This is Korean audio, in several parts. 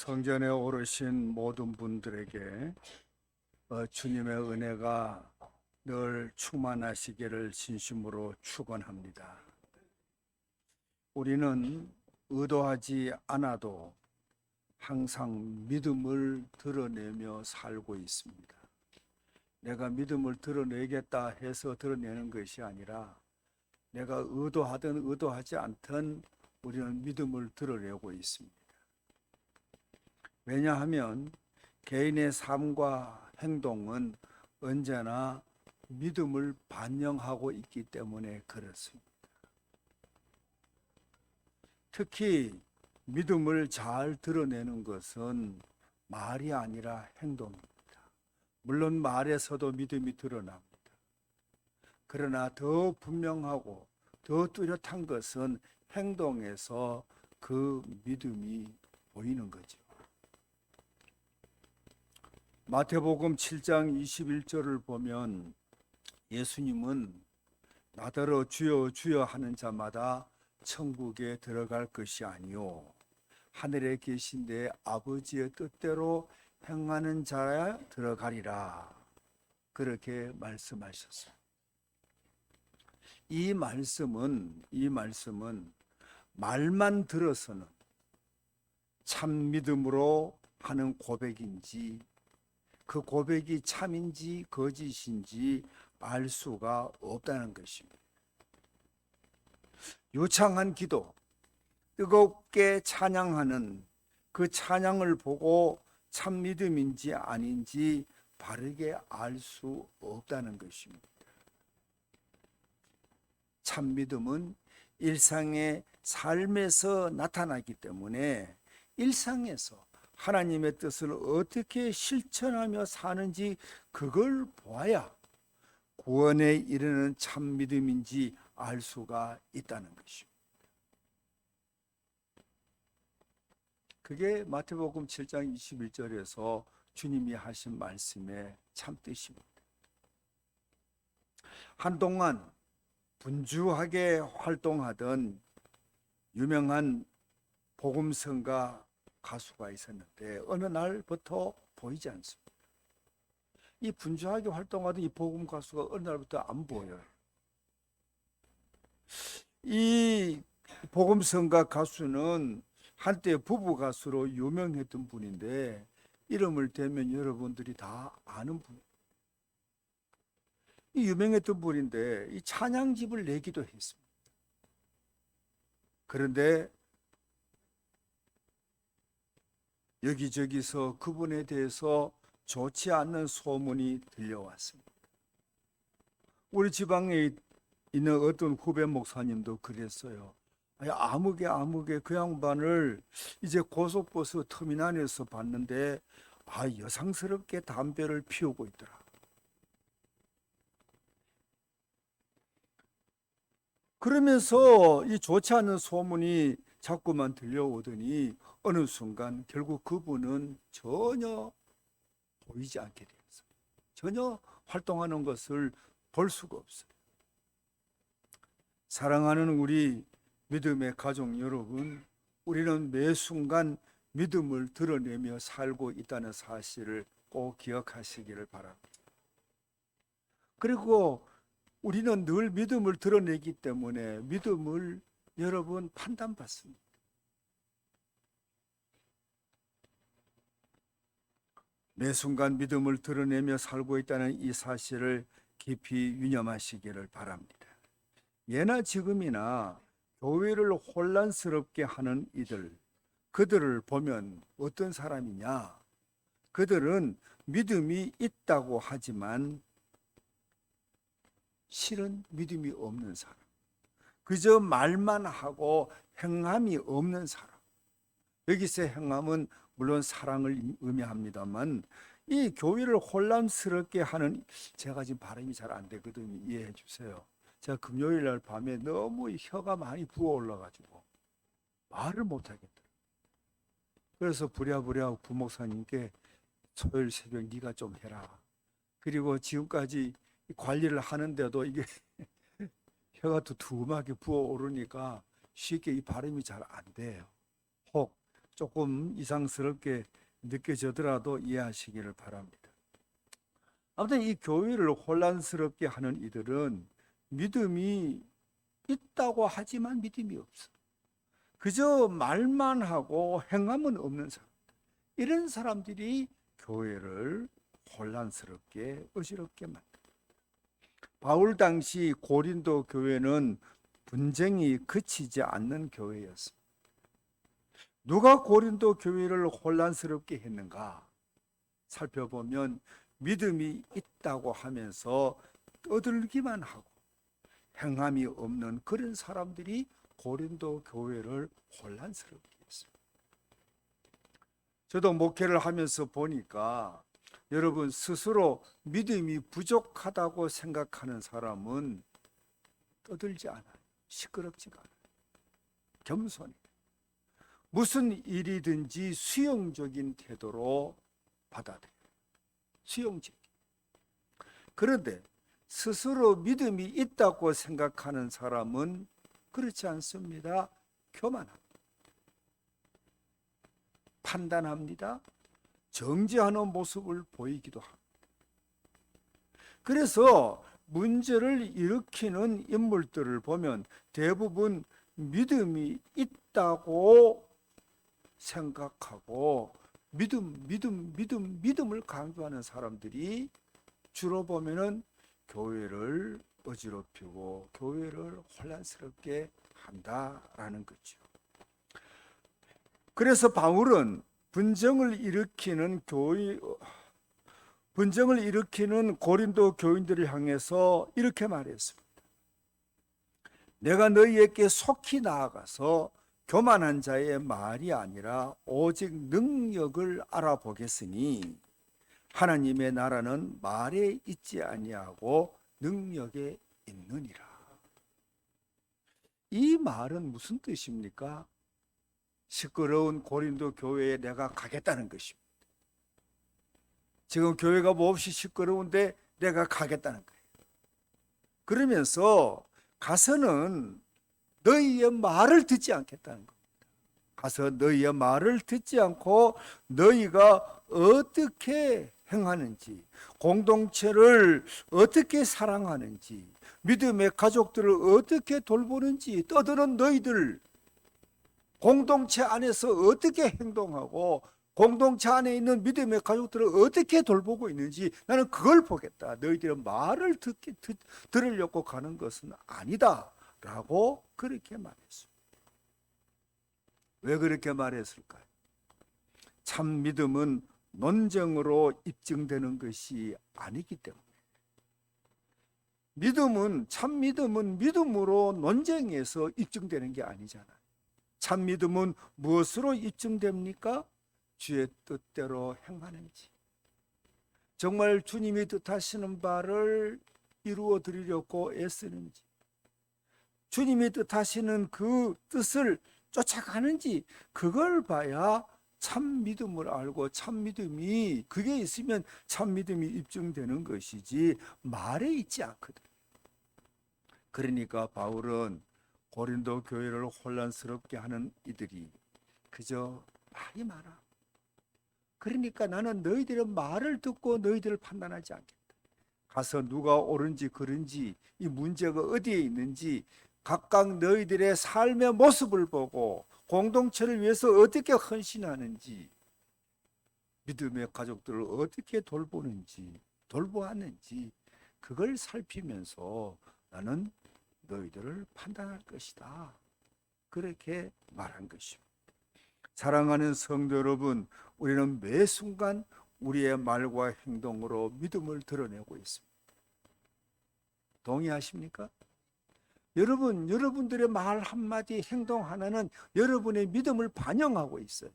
성전에 오르신 모든 분들에게 주님의 은혜가 늘 충만하시기를 진심으로 축원합니다. 우리는 의도하지 않아도 항상 믿음을 드러내며 살고 있습니다. 내가 믿음을 드러내겠다 해서 드러내는 것이 아니라 내가 의도하든 의도하지 않든 우리는 믿음을 드러내고 있습니다. 왜냐하면 개인의 삶과 행동은 언제나 믿음을 반영하고 있기 때문에 그렇습니다. 특히 믿음을 잘 드러내는 것은 말이 아니라 행동입니다. 물론 말에서도 믿음이 드러납니다. 그러나 더 분명하고 더 뚜렷한 것은 행동에서 그 믿음이 보이는 거죠. 마태복음 7장 21절을 보면 예수님은 나더러 주여 주여 하는 자마다 천국에 들어갈 것이 아니요 하늘에 계신 내 아버지의 뜻대로 행하는 자야 들어가리라, 그렇게 말씀하셨습니다. 이 말씀은 말만 들어서는 참 믿음으로 하는 고백인지 그 고백이 참인지 거짓인지 알 수가 없다는 것입니다. 유창한 기도, 뜨겁게 찬양하는 그 찬양을 보고 참 믿음인지 아닌지 바르게 알 수 없다는 것입니다. 참 믿음은 일상의 삶에서 나타나기 때문에 일상에서 하나님의 뜻을 어떻게 실천하며 사는지 그걸 보아야 구원에 이르는 참 믿음인지 알 수가 있다는 것입니다. 그게 마태복음 7장 21절에서 주님이 하신 말씀의 참 뜻입니다. 한동안 분주하게 활동하던 유명한 복음성가 가수가 있었는데 어느 날부터 보이지 않습니다. 이 분주하게 활동하던 이 복음 가수가 어느 날부터 안 보여요. 이 복음성가 가수는 한때 부부 가수로 유명했던 분인데 이름을 대면 여러분들이 다 아는 분. 이 유명했던 분인데 이 찬양집을 내기도 했습니다. 그런데 여기저기서 그분에 대해서 좋지 않는 소문이 들려왔습니다. 우리 지방에 있는 어떤 후배 목사님도 그랬어요. 아무개 그 양반을 이제 고속버스 터미널에서 봤는데 여상스럽게 담배를 피우고 있더라. 그러면서 이 좋지 않은 소문이 자꾸만 들려오더니 어느 순간 결국 그분은 전혀 보이지 않게 되었어요. 전혀 활동하는 것을 볼 수가 없어요. 사랑하는 우리 믿음의 가족 여러분, 우리는 매 순간 믿음을 드러내며 살고 있다는 사실을 꼭 기억하시기를 바랍니다. 그리고 우리는 늘 믿음을 드러내기 때문에 믿음을 여러분 판단받습니다. 매 순간 믿음을 드러내며 살고 있다는 이 사실을 깊이 유념하시기를 바랍니다. 예나 지금이나 교회를 혼란스럽게 하는 이들, 그들을 보면 어떤 사람이냐? 그들은 믿음이 있다고 하지만 실은 믿음이 없는 사람, 그저 말만 하고 행함이 없는 사람. 여기서 행함은 물론 사랑을 의미합니다만 이 교회를 혼란스럽게 하는, 제가 지금 발음이 잘 안 되거든요. 이해해 주세요. 제가 금요일 날 밤에 너무 혀가 많이 부어올라가지고 말을 못하겠더라고요. 그래서 부랴부랴 부목사님께 토요일 새벽 네가 좀 해라. 그리고 지금까지 관리를 하는데도 이게 혀가 두툼하게 부어오르니까 쉽게 이 발음이 잘 안 돼요. 혹 조금 이상스럽게 느껴지더라도 이해하시기를 바랍니다. 아무튼 이 교회를 혼란스럽게 하는 이들은 믿음이 있다고 하지만 믿음이 없어. 그저 말만 하고 행함은 없는 사람. 이런 사람들이 교회를 혼란스럽게 어지럽게 만든다. 바울 당시 고린도 교회는 분쟁이 그치지 않는 교회였습니다. 누가 고린도 교회를 혼란스럽게 했는가? 살펴보면 믿음이 있다고 하면서 떠들기만 하고 행함이 없는 그런 사람들이 고린도 교회를 혼란스럽게 했습니다. 저도 목회를 하면서 보니까 여러분 스스로 믿음이 부족하다고 생각하는 사람은 떠들지 않아요. 시끄럽지가 않아요. 겸손히 무슨 일이든지 수용적인 태도로 받아들여요. 수용적. 그런데 스스로 믿음이 있다고 생각하는 사람은 그렇지 않습니다. 교만합니다. 판단합니다. 정죄하는 모습을 보이기도 합니다. 그래서 문제를 일으키는 인물들을 보면 대부분 믿음이 있다고 생각하고 믿음을 강조하는 사람들이 주로 보면은 교회를 어지럽히고 교회를 혼란스럽게 한다라는 거죠. 그래서 바울은 분쟁을 일으키는 고린도 교인들을 향해서 이렇게 말했습니다. 내가 너희에게 속히 나아가서 교만한 자의 말이 아니라 오직 능력을 알아보겠으니 하나님의 나라는 말에 있지 아니하고 능력에 있느니라. 이 말은 무슨 뜻입니까? 시끄러운 고린도 교회에 내가 가겠다는 것입니다. 지금 교회가 몹시 시끄러운데 내가 가겠다는 거예요. 그러면서 가서는 너희의 말을 듣지 않겠다는 겁니다. 가서 너희의 말을 듣지 않고 너희가 어떻게 행하는지, 공동체를 어떻게 사랑하는지, 믿음의 가족들을 어떻게 돌보는지 떠드는 너희들, 공동체 안에서 어떻게 행동하고 공동체 안에 있는 믿음의 가족들을 어떻게 돌보고 있는지 나는 그걸 보겠다. 너희들의 말을 들으려고 가는 것은 아니다 라고 그렇게 말했습니다. 왜 그렇게 말했을까요? 참 믿음은 논쟁으로 입증되는 것이 아니기 때문에. 참 믿음은 믿음으로 논쟁에서 입증되는 게 아니잖아요. 참 믿음은 무엇으로 입증됩니까? 주의 뜻대로 행하는지, 정말 주님이 뜻하시는 바를 이루어 드리려고 애쓰는지, 주님이 뜻하시는 그 뜻을 쫓아가는지, 그걸 봐야 참 믿음을 알고 참 믿음이, 그게 있으면 참 믿음이 입증되는 것이지 말에 있지 않거든. 그러니까 바울은 고린도 교회를 혼란스럽게 하는 이들이 그저 말이 많아. 그러니까 나는 너희들의 말을 듣고 너희들을 판단하지 않겠다. 가서 누가 옳은지 그른지, 이 문제가 어디에 있는지 각각 너희들의 삶의 모습을 보고 공동체를 위해서 어떻게 헌신하는지, 믿음의 가족들을 어떻게 돌보았는지 그걸 살피면서 나는 너희들을 판단할 것이다. 그렇게 말한 것입니다. 사랑하는 성도 여러분, 우리는 매 순간 우리의 말과 행동으로 믿음을 드러내고 있습니다. 동의하십니까? 여러분들의 말 한마디, 행동 하나는 여러분의 믿음을 반영하고 있어요.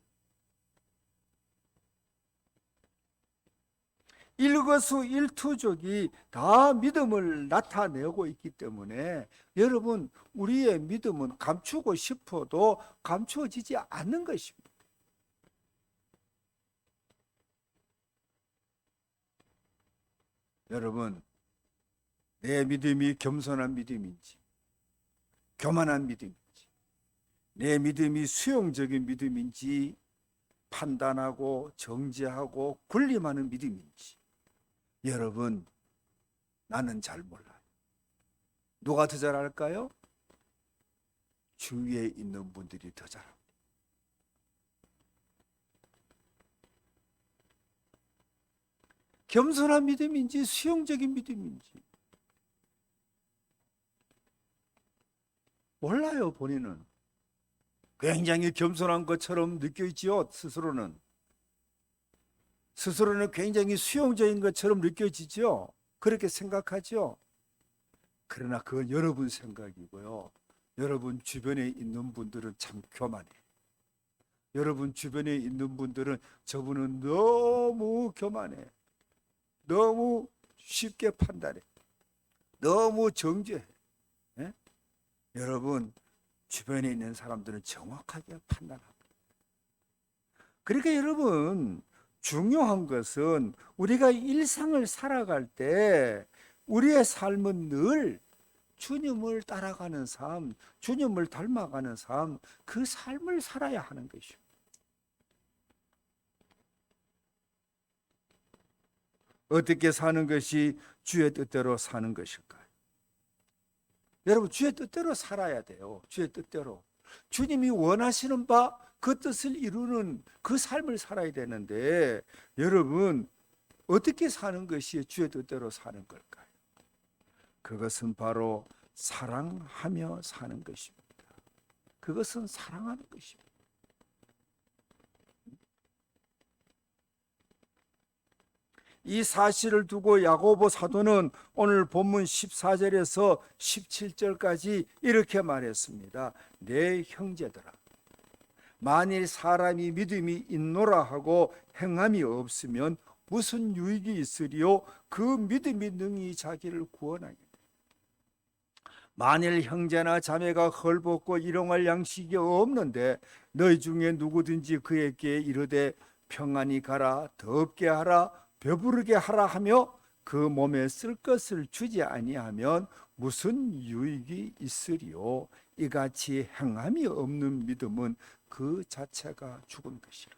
일거수일투족이 다 믿음을 나타내고 있기 때문에 여러분, 우리의 믿음은 감추고 싶어도 감추어지지 않는 것입니다. 여러분, 내 믿음이 겸손한 믿음인지, 교만한 믿음인지, 내 믿음이 수용적인 믿음인지 판단하고 정죄하고 군림하는 믿음인지 여러분 나는 잘 몰라요. 누가 더 잘할까요? 주위에 있는 분들이 더 잘합니다. 겸손한 믿음인지 수용적인 믿음인지 몰라요. 본인은 굉장히 겸손한 것처럼 느껴지죠. 스스로는 굉장히 수용적인 것처럼 느껴지죠. 그렇게 생각하죠. 그러나 그건 여러분 생각이고요. 여러분 주변에 있는 분들은 참 교만해요. 여러분 주변에 있는 분들은 저분은 너무 교만해. 너무 쉽게 판단해. 너무 정죄해. 예? 여러분 주변에 있는 사람들은 정확하게 판단합니다. 그러니까 여러분 중요한 것은 우리가 일상을 살아갈 때 우리의 삶은 늘 주님을 따라가는 삶, 주님을 닮아가는 삶, 그 삶을 살아야 하는 것이죠. 어떻게 사는 것이 주의 뜻대로 사는 것일까요? 여러분 주의 뜻대로 살아야 돼요. 주의 뜻대로. 주님이 원하시는 바 그 뜻을 이루는 그 삶을 살아야 되는데 여러분 어떻게 사는 것이 주의 뜻대로 사는 걸까요? 그것은 바로 사랑하며 사는 것입니다. 그것은 사랑하는 것입니다. 이 사실을 두고 야고보 사도는 오늘 본문 14절에서 17절까지 이렇게 말했습니다. 내 형제들아, 만일 사람이 믿음이 있노라 하고 행함이 없으면 무슨 유익이 있으리요? 그 믿음이 능히 자기를 구원하겠다. 만일 형제나 자매가 헐벗고 일용할 양식이 없는데 너희 중에 누구든지 그에게 이르되 평안히 가라, 덥게 하라, 배부르게 하라 하며 그 몸에 쓸 것을 주지 아니하면 무슨 유익이 있으리요? 이같이 행함이 없는 믿음은 그 자체가 죽은 것이라.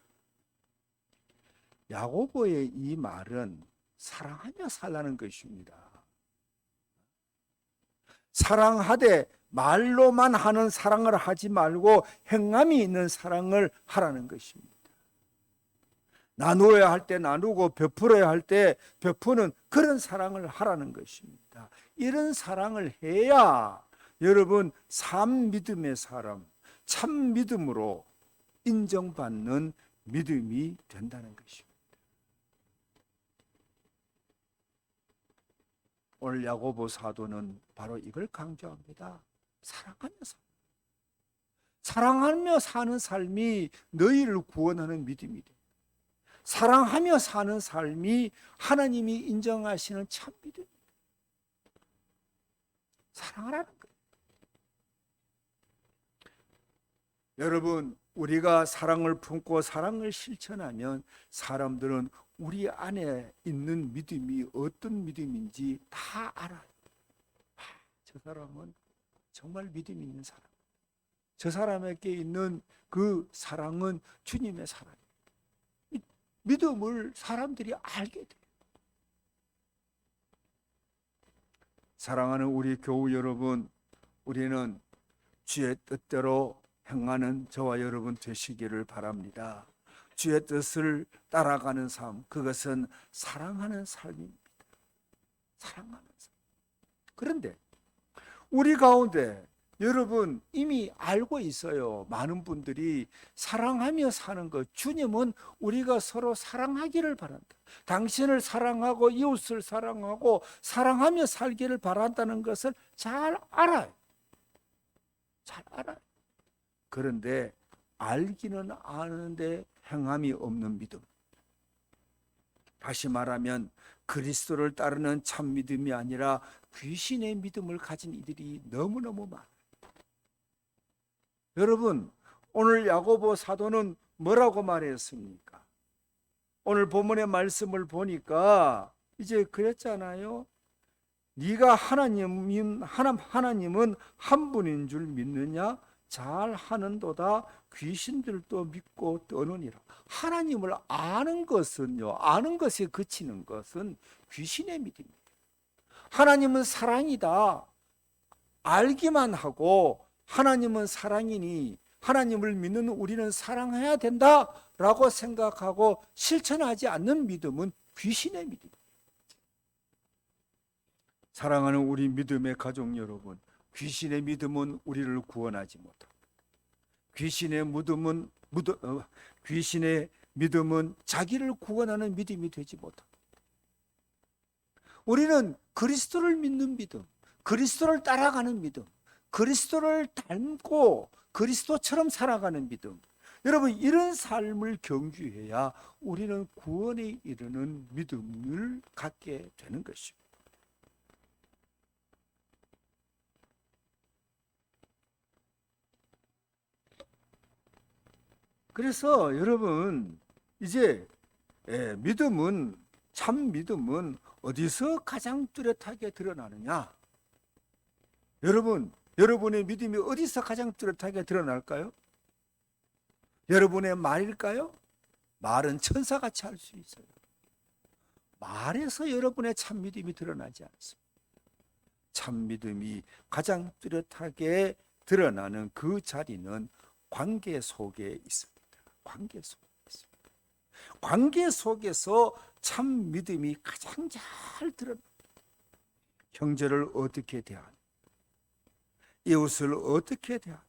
야고보의 이 말은 사랑하며 살라는 것입니다. 사랑하되 말로만 하는 사랑을 하지 말고 행함이 있는 사랑을 하라는 것입니다. 나누어야 할 때 나누고 베풀어야 할 때 베푸는 그런 사랑을 하라는 것입니다. 이런 사랑을 해야 여러분 참 믿음의 사람, 참 믿음으로 인정받는 믿음이 된다는 것입니다. 오늘 야고보 사도는 바로 이걸 강조합니다. 사랑하며 사는 삶이 너희를 구원하는 믿음이 돼. 사랑하며 사는 삶이 하나님이 인정하시는 참 믿음입니다. 사랑하라는 거예요. 여러분, 우리가 사랑을 품고 사랑을 실천하면 사람들은 우리 안에 있는 믿음이 어떤 믿음인지 다 알아요. 저 사람은 정말 믿음 있는 사람. 저 사람에게 있는 그 사랑은 주님의 사랑이에요. 믿음을 사람들이 알게 돼요. 사랑하는 우리 교우 여러분, 우리는 주의 뜻대로 행하는 저와 여러분 되시기를 바랍니다. 주의 뜻을 따라가는 삶, 그것은 사랑하는 삶입니다. 사랑하는 삶. 그런데 우리 가운데 여러분 이미 알고 있어요. 많은 분들이 사랑하며 사는 것, 주님은 우리가 서로 사랑하기를 바란다. 당신을 사랑하고 이웃을 사랑하고 사랑하며 살기를 바란다는 것을 잘 알아요. 잘 알아요. 그런데 알기는 아는데 행함이 없는 믿음. 다시 말하면 그리스도를 따르는 참 믿음이 아니라 귀신의 믿음을 가진 이들이 너무너무 많아요. 여러분, 오늘 야고보 사도는 뭐라고 말했습니까? 오늘 본문의 말씀을 보니까 이제 그랬잖아요. 네가 하나님은 한 분인 줄 믿느냐? 잘 하는도다 귀신들도 믿고 떠느니라. 하나님을 아는 것은요, 아는 것에 그치는 것은 귀신의 믿음입니다. 하나님은 사랑이다 알기만 하고, 하나님은 사랑이니 하나님을 믿는 우리는 사랑해야 된다라고 생각하고 실천하지 않는 믿음은 귀신의 믿음입니다. 사랑하는 우리 믿음의 가족 여러분, 귀신의 믿음은 우리를 구원하지 못합니다. 귀신의 믿음은 자기를 구원하는 믿음이 되지 못합니다. 우리는 그리스도를 믿는 믿음, 그리스도를 따라가는 믿음, 그리스도를 닮고 그리스도처럼 살아가는 믿음, 여러분 이런 삶을 경주해야 우리는 구원에 이르는 믿음을 갖게 되는 것입니다. 그래서 여러분 이제 믿음은, 참 믿음은 어디서 가장 뚜렷하게 드러나느냐? 여러분의 믿음이 어디서 가장 뚜렷하게 드러날까요? 여러분의 말일까요? 말은 천사같이 할 수 있어요. 말에서 여러분의 참 믿음이 드러나지 않습니다. 참 믿음이 가장 뚜렷하게 드러나는 그 자리는 관계 속에 있습니다. 관계 속에 있습니다. 관계 속에서 참 믿음이 가장 잘 드러납니다. 형제를 어떻게 대하느냐, 이웃을 어떻게 대하느냐,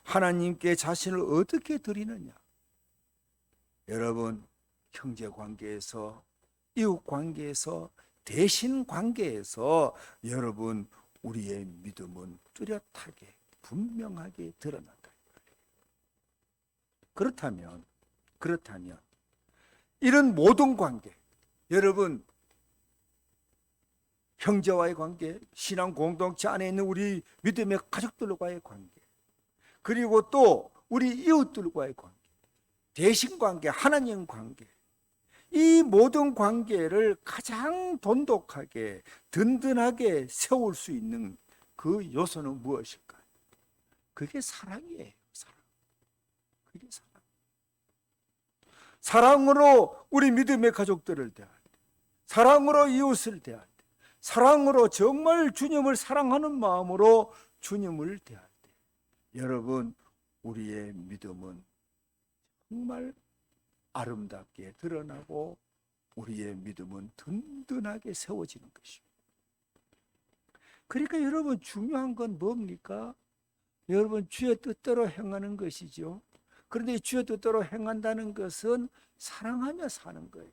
하나님께 자신을 어떻게 드리느냐. 여러분, 형제 관계에서, 이웃 관계에서, 대신 관계에서 여러분 우리의 믿음은 뚜렷하게 분명하게 드러난다. 그렇다면 이런 모든 관계, 여러분 형제와의 관계, 신앙 공동체 안에 있는 우리 믿음의 가족들과의 관계, 그리고 또 우리 이웃들과의 관계, 대신 관계, 하나님 관계, 이 모든 관계를 가장 돈독하게 든든하게 세울 수 있는 그 요소는 무엇일까요? 그게 사랑이에요. 사랑. 그게 사랑. 사랑으로 우리 믿음의 가족들을 대할 때, 사랑으로 이웃을 대할 때, 사랑으로 정말 주님을 사랑하는 마음으로 주님을 대할 때, 여러분 우리의 믿음은 정말 아름답게 드러나고 우리의 믿음은 든든하게 세워지는 것입니다. 그러니까 여러분 중요한 건 뭡니까? 여러분 주의 뜻대로 행하는 것이죠. 그런데 주의 뜻대로 행한다는 것은 사랑하며 사는 거예요.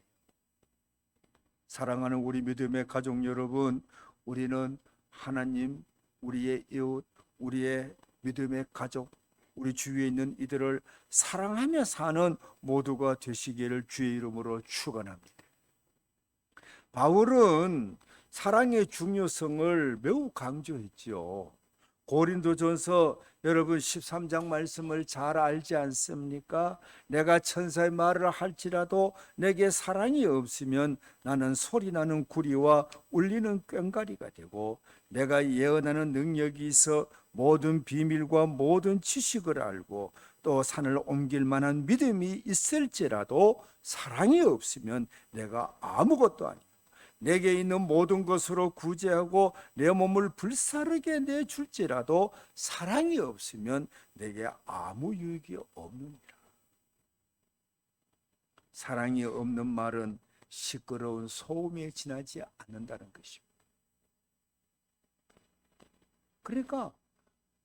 사랑하는 우리 믿음의 가족 여러분, 우리는 하나님, 우리의 이웃, 우리의 믿음의 가족, 우리 주위에 있는 이들을 사랑하며 사는 모두가 되시기를 주의 이름으로 축원합니다. 바울은 사랑의 중요성을 매우 강조했지요. 고린도전서 여러분 13장 말씀을 잘 알지 않습니까? 내가 천사의 말을 할지라도 내게 사랑이 없으면 나는 소리나는 구리와 울리는 꽹과리가 되고, 내가 예언하는 능력이 있어 모든 비밀과 모든 지식을 알고 또 산을 옮길 만한 믿음이 있을지라도 사랑이 없으면 내가 아무것도 아니야. 내게 있는 모든 것으로 구제하고 내 몸을 불사르게 내줄지라도 사랑이 없으면 내게 아무 유익이 없느니라. 사랑이 없는 말은 시끄러운 소음에 지나지 않는다는 것입니다. 그러니까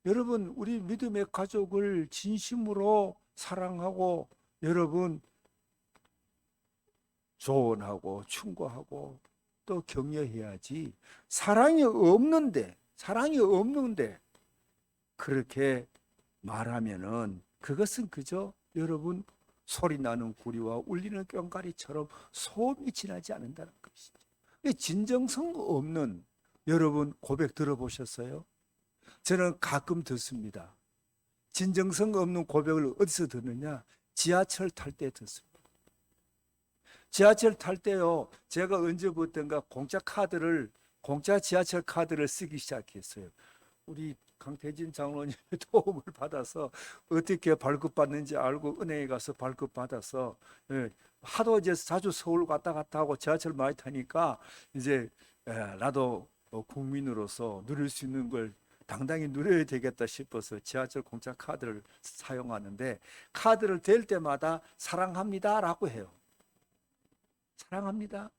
여러분 우리 믿음의 가족을 진심으로 사랑하고 여러분 조언하고 충고하고 또 격려해야지, 사랑이 없는데 그렇게 말하면은 그것은 그저 여러분 소리나는 구리와 울리는 꽹과리처럼 소음이 지나지 않는다는 것이죠. 진정성 없는 여러분 고백 들어보셨어요? 저는 가끔 듣습니다. 진정성 없는 고백을 어디서 듣느냐? 지하철 탈 때 듣습니다. 지하철 탈 때요, 제가 언제부턴가 공짜 지하철 카드를 쓰기 시작했어요. 우리 강태진 장로님의 도움을 받아서 어떻게 발급받는지 알고 은행에 가서 발급받아서, 예, 하도 이제 자주 서울 왔다 갔다 하고 지하철 많이 타니까 이제, 나도 국민으로서 누릴 수 있는 걸 당당히 누려야 되겠다 싶어서 지하철 공짜 카드를 사용하는데, 카드를 댈 때마다 사랑합니다라고 해요. 사랑합니다.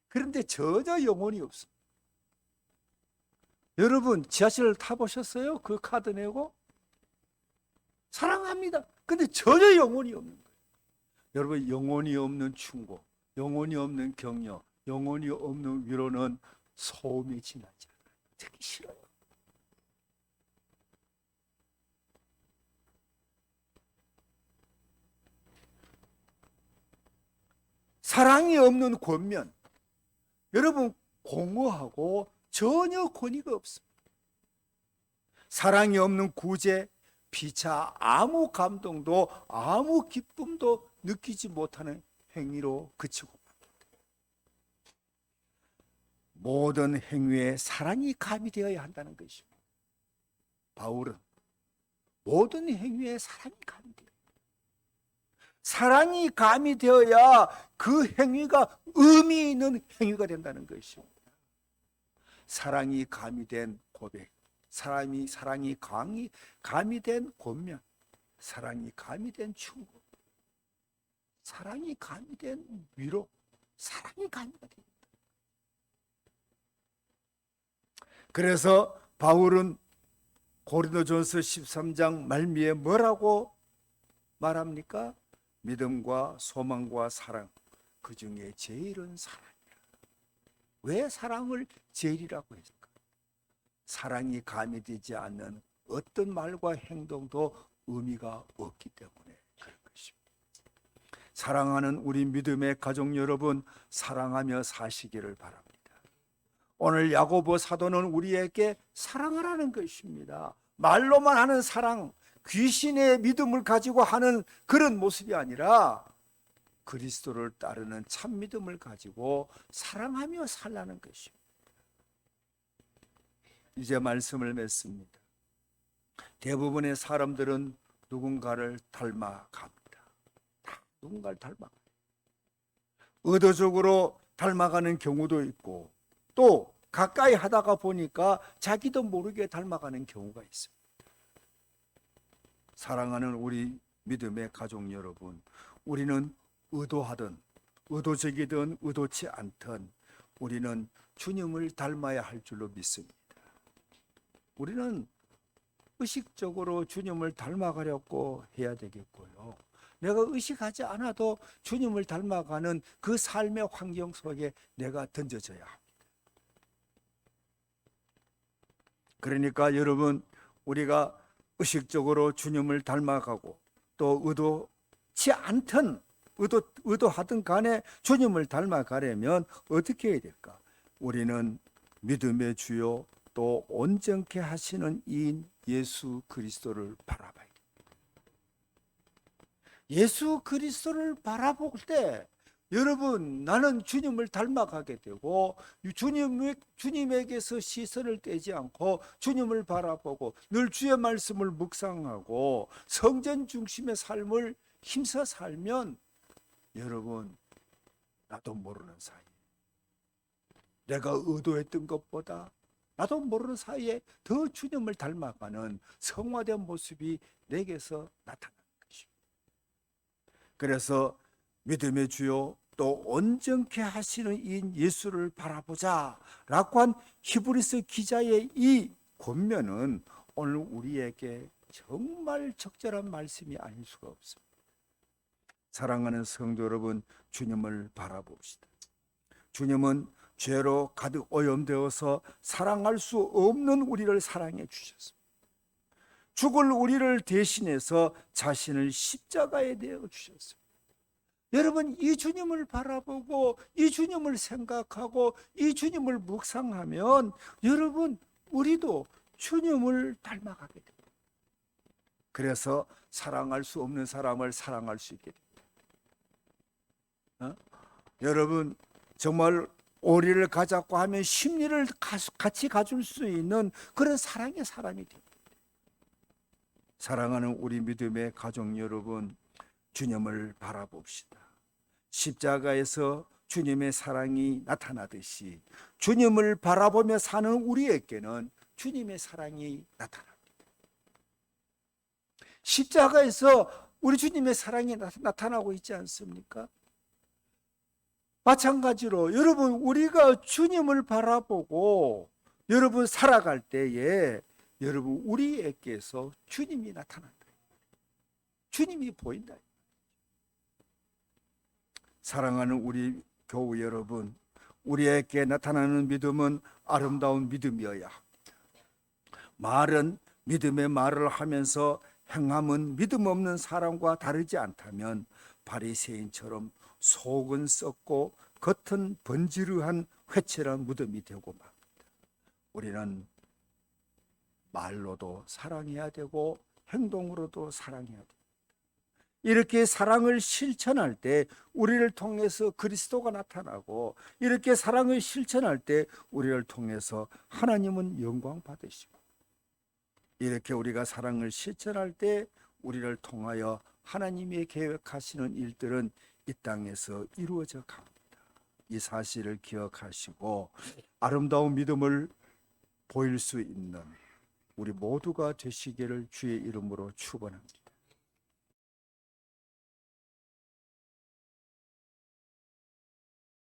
그런데 전혀 영혼이 없어. 여러분 지하철 타보셨어요? 그 카드 내고 사랑합니다. 근데 전혀 영혼이 없는 거예요. 여러분, 영혼이 없는 충고, 영혼이 없는 격려, 영혼이 없는 위로는 소음이 지나지 않아요. 듣기 싫어요. 사랑이 없는 권면, 여러분 공허하고 전혀 권위가 없습니다. 사랑이 없는 구제, 피차 아무 감동도 아무 기쁨도 느끼지 못하는 행위로 그치고 모든 행위에 사랑이 가미되어야 한다는 것입니다. 바울은 모든 행위에 사랑이 가미되어야, 사랑이 가미되어야 그 행위가 의미 있는 행위가 된다는 것입니다. 사랑이 가미된 고백, 사랑이 가미된 권면, 사랑이 가미된 충고, 사랑이 가미된 위로, 사랑이 가미가 됩니다. 그래서 바울은 고린도전서 13장 말미에 뭐라고 말합니까? 믿음과 소망과 사랑, 그 중에 제일은 사랑이라. 왜 사랑을 제일이라고 했을까? 사랑이 가미되지 않는 어떤 말과 행동도 의미가 없기 때문에 그런 것입니다. 사랑하는 우리 믿음의 가족 여러분, 사랑하며 사시기를 바랍니다. 오늘 야고보 사도는 우리에게 사랑하라는 것입니다. 말로만 하는 사랑, 귀신의 믿음을 가지고 하는 그런 모습이 아니라 그리스도를 따르는 참 믿음을 가지고 사랑하며 살라는 것입니다. 이제 말씀을 맺습니다. 대부분의 사람들은 누군가를 닮아갑니다. 다 누군가를 닮아가요. 의도적으로 닮아가는 경우도 있고, 또 가까이 하다가 보니까 자기도 모르게 닮아가는 경우가 있습니다. 사랑하는 우리 믿음의 가족 여러분, 우리는 의도하든 의도적이든 의도치 않든 우리는 주님을 닮아야 할 줄로 믿습니다. 우리는 의식적으로 주님을 닮아가려고 해야 되겠고요. 내가 의식하지 않아도 주님을 닮아가는 그 삶의 환경 속에 내가 던져져야 합니다. 그러니까 여러분, 우리가 의식적으로 주님을 닮아가고 또 의도치 않든 의도하든 간에 주님을 닮아가려면 어떻게 해야 될까? 우리는 믿음의 주요 또 온전케 하시는 이인 예수 그리스도를 바라봐야 됩니다. 예수 그리스도를 바라볼 때 여러분, 나는 주님을 닮아가게 되고 주님에게서 시선을 떼지 않고 주님을 바라보고 늘 주의 말씀을 묵상하고 성전 중심의 삶을 힘써 살면, 여러분, 나도 모르는 사이에 내가 의도했던 것보다 나도 모르는 사이에 더 주님을 닮아가는 성화된 모습이 내게서 나타나는 것입니다. 그래서 믿음의 주요 또 온전케 하시는 이인 예수를 바라보자 라고 한 히브리서 기자의 이 권면은 오늘 우리에게 정말 적절한 말씀이 아닐 수가 없습니다. 사랑하는 성도 여러분, 주님을 바라봅시다. 주님은 죄로 가득 오염되어서 사랑할 수 없는 우리를 사랑해 주셨습니다. 죽을 우리를 대신해서 자신을 십자가에 내어 주셨습니다. 여러분, 이 주님을 바라보고 이 주님을 생각하고 이 주님을 묵상하면 여러분, 우리도 주님을 닮아가게 됩니다. 그래서 사랑할 수 없는 사람을 사랑할 수 있게 됩니다. 여러분, 정말 오리를 가졌고 하면 심리를 같이 가질 수 있는 그런 사랑의 사람이 됩니다. 사랑하는 우리 믿음의 가족 여러분, 주님을 바라봅시다. 십자가에서 주님의 사랑이 나타나듯이 주님을 바라보며 사는 우리에게는 주님의 사랑이 나타납니다. 십자가에서 우리 주님의 사랑이 나타나고 있지 않습니까? 마찬가지로 여러분, 우리가 주님을 바라보고 여러분 살아갈 때에 여러분 우리에게서 주님이 나타난다. 주님이 보인다. 사랑하는 우리 교우 여러분, 우리에게 나타나는 믿음은 아름다운 믿음이어야 합니다. 말은 믿음의 말을 하면서 행함은 믿음 없는 사람과 다르지 않다면 바리새인처럼 속은 썩고 겉은 번지르한 회칠한 무덤이 되고 맙니다. 우리는 말로도 사랑해야 되고 행동으로도 사랑해야 됩니다. 이렇게 사랑을 실천할 때 우리를 통해서 그리스도가 나타나고, 이렇게 사랑을 실천할 때 우리를 통해서 하나님은 영광 받으시고, 이렇게 우리가 사랑을 실천할 때 우리를 통하여 하나님이 계획하시는 일들은 이 땅에서 이루어져 갑니다. 이 사실을 기억하시고 아름다운 믿음을 보일 수 있는 우리 모두가 되시기를 주의 이름으로 축원합니다.